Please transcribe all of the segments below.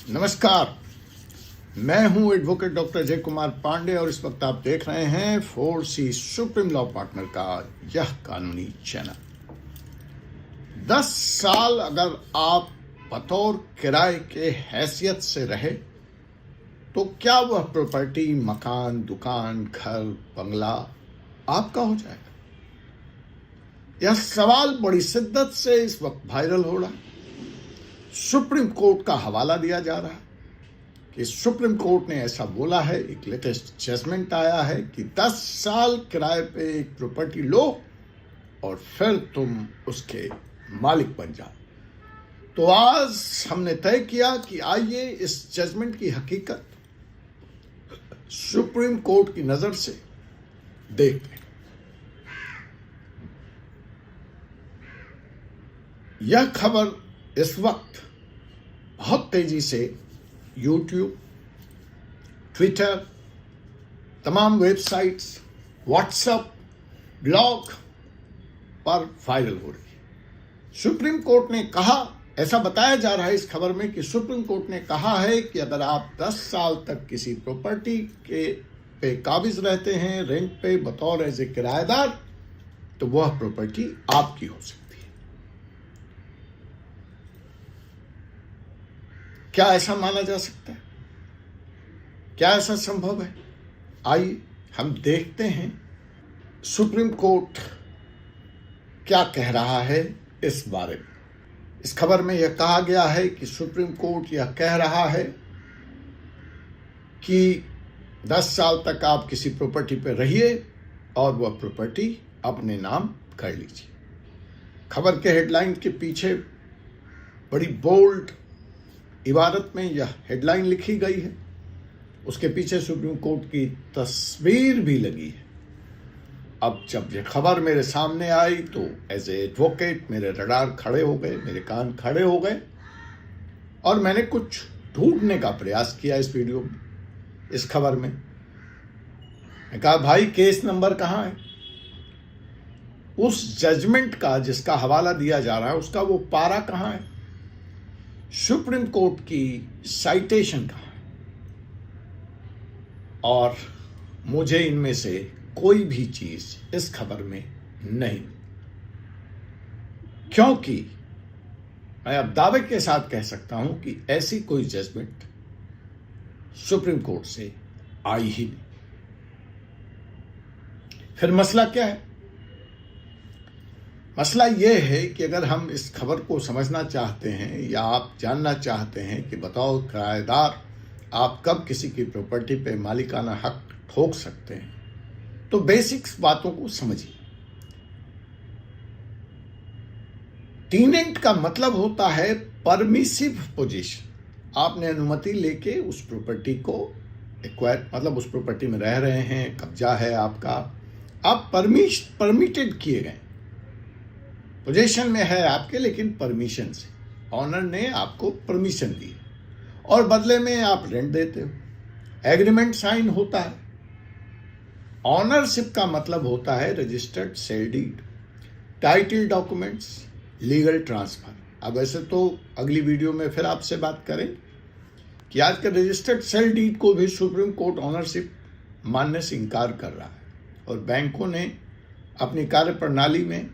नमस्कार, मैं हूं एडवोकेट डॉक्टर अजय कुमार पांडे और इस वक्त आप देख रहे हैं 4C सुप्रीम लॉ पार्टनर का यह कानूनी चैनल। 10 साल अगर आप बतौर किराए के हैसियत से रहे तो क्या वह प्रॉपर्टी, मकान, दुकान, घर, बंगला आपका हो जाएगा? यह सवाल बड़ी शिद्दत से इस वक्त वायरल हो रहा है। सुप्रीम कोर्ट का हवाला दिया जा रहा है कि सुप्रीम कोर्ट ने ऐसा बोला है, एक लेटेस्ट जजमेंट आया है कि 10 साल किराए पे एक प्रॉपर्टी लो और फिर तुम उसके मालिक बन जाओ। तो आज हमने तय किया कि आइए इस जजमेंट की हकीकत सुप्रीम कोर्ट की नजर से देखते हैं। यह खबर इस वक्त बहुत तेजी से YouTube, ट्विटर, तमाम वेबसाइट्स, व्हाट्सएप, ब्लॉग पर वायरल हो रही है। सुप्रीम कोर्ट ने कहा, ऐसा बताया जा रहा है इस खबर में कि सुप्रीम कोर्ट ने कहा है कि अगर आप 10 साल तक किसी प्रॉपर्टी पे काबिज रहते हैं, रेंट पे, बतौर एज ए किराएदार, तो वह प्रॉपर्टी आपकी हो सकती है। क्या ऐसा माना जा सकता है? क्या ऐसा संभव है? आइए हम देखते हैं सुप्रीम कोर्ट क्या कह रहा है इस बारे में। इस खबर में यह कहा गया है कि सुप्रीम कोर्ट यह कह रहा है कि 10 साल तक आप किसी प्रॉपर्टी पर रहिए और वह प्रॉपर्टी अपने नाम कर लीजिए। खबर के हेडलाइन के पीछे बड़ी बोल्ड इबारत में यह हेडलाइन लिखी गई है। उसके पीछे सुप्रीम कोर्ट की तस्वीर भी लगी है। अब जब यह खबर मेरे सामने आई तो एज ए एडवोकेट मेरे रडार खड़े हो गए, मेरे कान खड़े हो गए और मैंने कुछ ढूंढने का प्रयास किया इस वीडियो में, इस खबर में। मैं कहा, भाई केस नंबर कहाँ है? उस जजमेंट का जिसका हवाला दिया जा रहा है उसका वो पारा कहाँ है? सुप्रीम कोर्ट की साइटेशन कहाँ है? और मुझे इनमें से कोई भी चीज इस खबर में नहीं, क्योंकि मैं अब दावे के साथ कह सकता हूं कि ऐसी कोई जजमेंट सुप्रीम कोर्ट से आई ही नहीं। फिर मसला क्या है? मसला यह है कि अगर हम इस खबर को समझना चाहते हैं या आप जानना चाहते हैं कि बताओ किराएदार आप कब किसी की प्रॉपर्टी पे मालिकाना हक ठोक सकते हैं, तो बेसिक्स बातों को समझिए। टीनेंट का मतलब होता है परमिसिव पोजीशन। आपने अनुमति लेके उस प्रॉपर्टी को एक्वायर, मतलब उस प्रॉपर्टी में रह रहे हैं, कब्जा है आपका, आप परमिटेड किए गए, पोजीशन में है आपके, लेकिन परमिशन से ऑनर ने आपको परमिशन दी और बदले में आप रेंट देते हो। एग्रीमेंट साइन होता है। ऑनरशिप का मतलब होता है registered sale deed, title documents, legal transfer. अब वैसे तो अगली वीडियो में फिर आपसे बात करें कि आज के रजिस्टर्ड सेल डीड को भी सुप्रीम कोर्ट ऑनरशिप मानने से इनकार कर रहा है और बैंकों ने अपनी कार्य प्रणाली में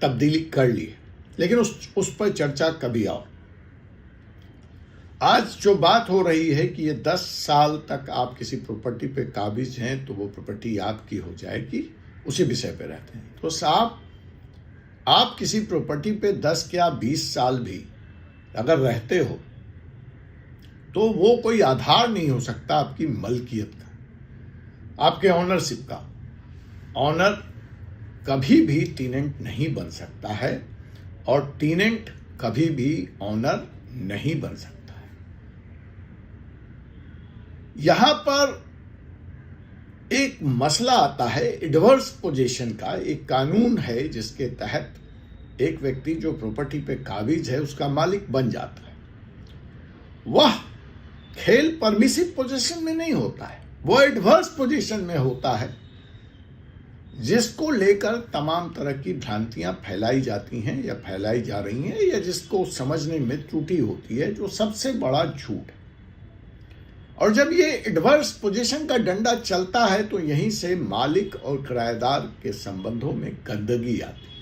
तब्दीली कर ली है, लेकिन उस पर चर्चा कभी आओ। आज जो बात हो रही है कि ये 10 साल तक आप किसी प्रॉपर्टी पे काबिज हैं तो वो प्रॉपर्टी आपकी हो जाएगी, उसी विषय पे रहते हैं। तो साहब, आप किसी प्रॉपर्टी पे 10 या 20 साल भी अगर रहते हो तो वो कोई आधार नहीं हो सकता आपकी मलकियत का, आपके ऑनरशिप का। ऑनर कभी भी टीनेंट नहीं बन सकता है और टीनेंट कभी भी ऑनर नहीं बन सकता है। यहां पर एक मसला आता है एडवर्स पोजीशन का। एक कानून है जिसके तहत एक व्यक्ति जो प्रॉपर्टी पे काबिज है उसका मालिक बन जाता है। वह खेल परमिसिव पोजीशन में नहीं होता है, वो एडवर्स पोजीशन में होता है। जिसको लेकर तमाम तरह की भ्रांतियां फैलाई जाती हैं या फैलाई जा रही हैं, या जिसको समझने में त्रुटि होती है, जो सबसे बड़ा झूठ है। और जब ये एडवर्स पोजीशन का डंडा चलता है तो यहीं से मालिक और किराएदार के संबंधों में गंदगी आती है।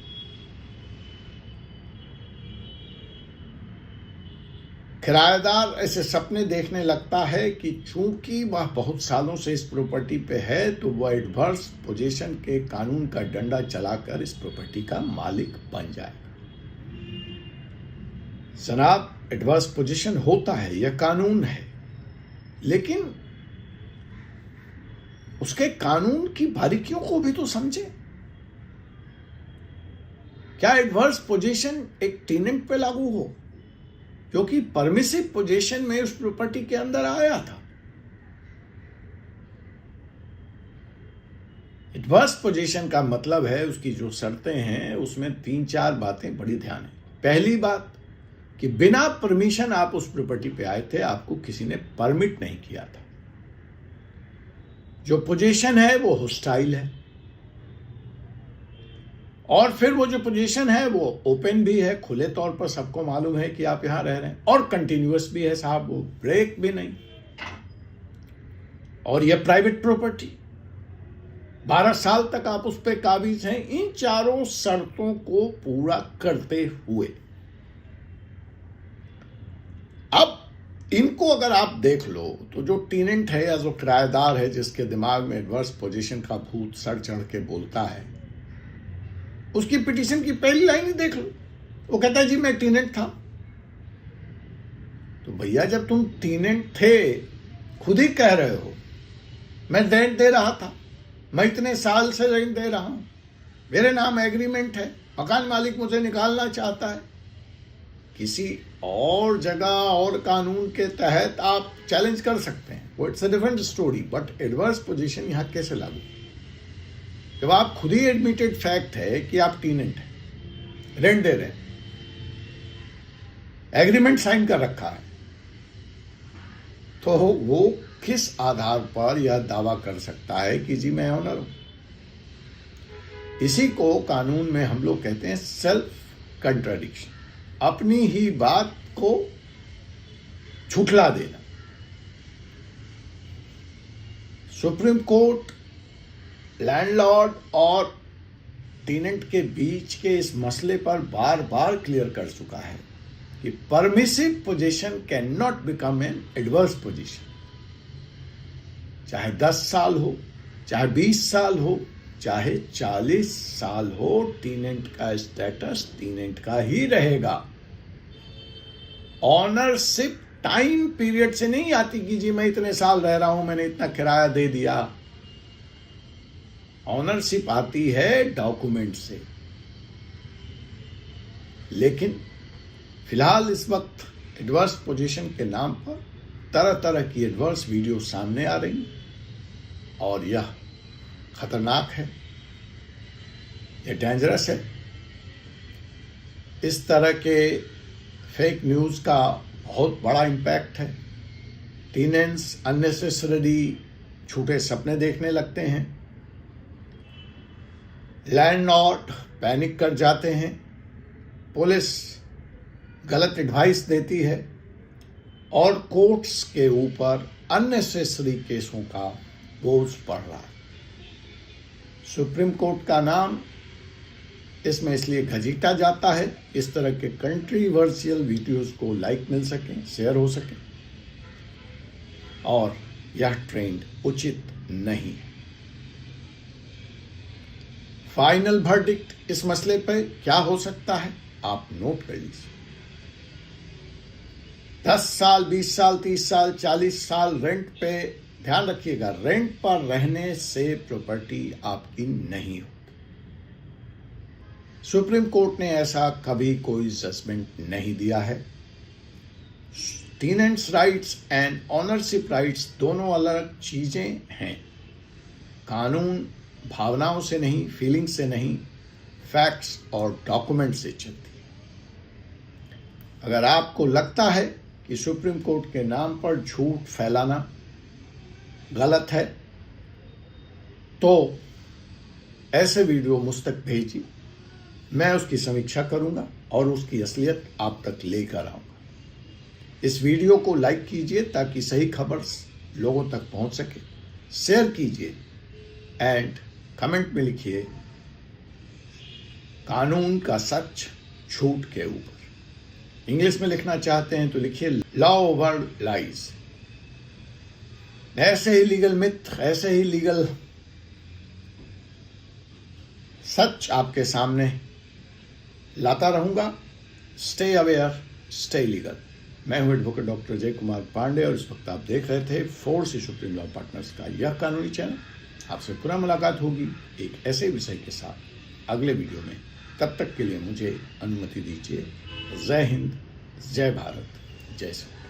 किराएदार ऐसे सपने देखने लगता है कि चूंकि वह बहुत सालों से इस प्रॉपर्टी पे है तो वह एडवर्स पोजीशन के कानून का डंडा चलाकर इस प्रॉपर्टी का मालिक बन जाएगा। जनाब, एडवर्स पोजीशन होता है, यह कानून है, लेकिन उसके कानून की बारीकियों को भी तो समझे। क्या एडवर्स पोजीशन एक टेनेंट पे लागू हो जो कि परमिसिव पोजीशन में उस प्रॉपर्टी के अंदर आया था? एडवर्स पोजीशन का मतलब है उसकी जो शर्तें हैं उसमें 3-4 बातें बड़ी ध्यान है। पहली बात कि बिना परमिशन आप उस प्रॉपर्टी पे आए थे, आपको किसी ने परमिट नहीं किया था। जो पोजीशन है वो हॉस्टाइल है, और फिर वो जो पोजीशन है वो ओपन भी है, खुले तौर पर सबको मालूम है कि आप यहां रह रहे हैं, और कंटिन्यूअस भी है साहब, वो ब्रेक भी नहीं। और ये प्राइवेट प्रॉपर्टी, 12 साल तक आप उस पर काबिज हैं, इन चारों शर्तों को पूरा करते हुए। अब इनको अगर आप देख लो तो जो टेनेंट है या जो किराएदार है जिसके दिमाग में एडवर्स पोजीशन का भूत सर चढ़ के बोलता है, उसकी पिटीशन की पहली लाइन ही देख लो। वो कहता है जी मैं टेनेंट था। तो भैया जब तुम टेनेंट थे, खुद ही कह रहे हो मैं रेंट दे रहा था, मैं इतने साल से रेंट दे रहा हूं, मेरे नाम एग्रीमेंट है, मकान मालिक मुझे निकालना चाहता है। किसी और जगह और कानून के तहत आप चैलेंज कर सकते हैं, वो it's a different story, but adverse position यहां कैसे लागू? जब आप खुद ही एडमिटेड फैक्ट है कि आप टेनेंट हैं, रेंट दे रहे हैं, एग्रीमेंट साइन कर रखा है, तो वो किस आधार पर यह दावा कर सकता है कि जी मैं ऑनर हूं? इसी को कानून में हम लोग कहते हैं सेल्फ कंट्राडिक्शन, अपनी ही बात को झुठला देना। सुप्रीम कोर्ट लैंडलॉर्ड और टेनेंट के बीच के इस मसले पर बार बार क्लियर कर चुका है कि permissive position can not become an adverse position. चाहे 10 साल हो, चाहे 20 साल हो, चाहे 40 साल हो, टेनेंट का स्टेटस टेनेंट का ही रहेगा। ऑनरशिप टाइम पीरियड से नहीं आती कि जी मैं इतने साल रह रहा हूं, मैंने इतना किराया दे दिया। ऑनरशिप आती है डॉक्यूमेंट से। लेकिन फिलहाल इस वक्त एडवर्स पोजीशन के नाम पर तरह तरह की एडवर्स वीडियो सामने आ रही और यह खतरनाक है, यह डेंजरस है। इस तरह के फेक न्यूज़ का बहुत बड़ा इम्पैक्ट है। टेनेंट्स अननेसेसरी झूठे सपने देखने लगते हैं, लैंडलॉर्ड पैनिक कर जाते हैं, पुलिस गलत एडवाइस देती है और कोर्ट्स के ऊपर अननेसेसरी केसों का बोझ पड़ रहा है। सुप्रीम कोर्ट का नाम इसमें इसलिए घसीटा जाता है इस तरह के कंट्रीवर्शियल वीडियोस को लाइक मिल सके, शेयर हो सके, और यह ट्रेंड उचित नहीं है। फाइनल वर्डिक्ट इस मसले पर क्या हो सकता है आप नोट कर लीजिए। 10 साल, 20 साल, 30 साल, 40 साल रेंट पे, ध्यान रखिएगा, रेंट पर रहने से प्रॉपर्टी आपकी नहीं होती। सुप्रीम कोर्ट ने ऐसा कभी कोई जजमेंट नहीं दिया है। Tenants rights and ownership rights दोनों अलग चीजें हैं। कानून भावनाओं से नहीं, फीलिंग से नहीं, फैक्ट्स और डॉक्यूमेंट से चलती है। अगर आपको लगता है कि सुप्रीम कोर्ट के नाम पर झूठ फैलाना गलत है, तो ऐसे वीडियो मुझ तक भेजिए, मैं उसकी समीक्षा करूंगा और उसकी असलियत आप तक लेकर आऊंगा। इस वीडियो को लाइक कीजिए ताकि सही खबर लोगों तक पहुंच सके। शेयर कीजिए एंड कमेंट में लिखिए कानून का सच झूठ के ऊपर। इंग्लिश में लिखना चाहते हैं तो लिखिए लॉ ओवर लाइज। ऐसे ही लीगल मिथ, ऐसे ही लीगल सच आपके सामने लाता रहूंगा। Stay aware, stay legal. मैं हूं एडवोकेट डॉक्टर जय कुमार पांडे और इस वक्त आप देख रहे थे 4C सुप्रीम लॉ पार्टनर्स का यह कानूनी चैनल। आपसे पुनः मुलाकात होगी एक ऐसे विषय के साथ अगले वीडियो में। तब तक के लिए मुझे अनुमति दीजिए। जय हिंद, जय भारत, जय श्री।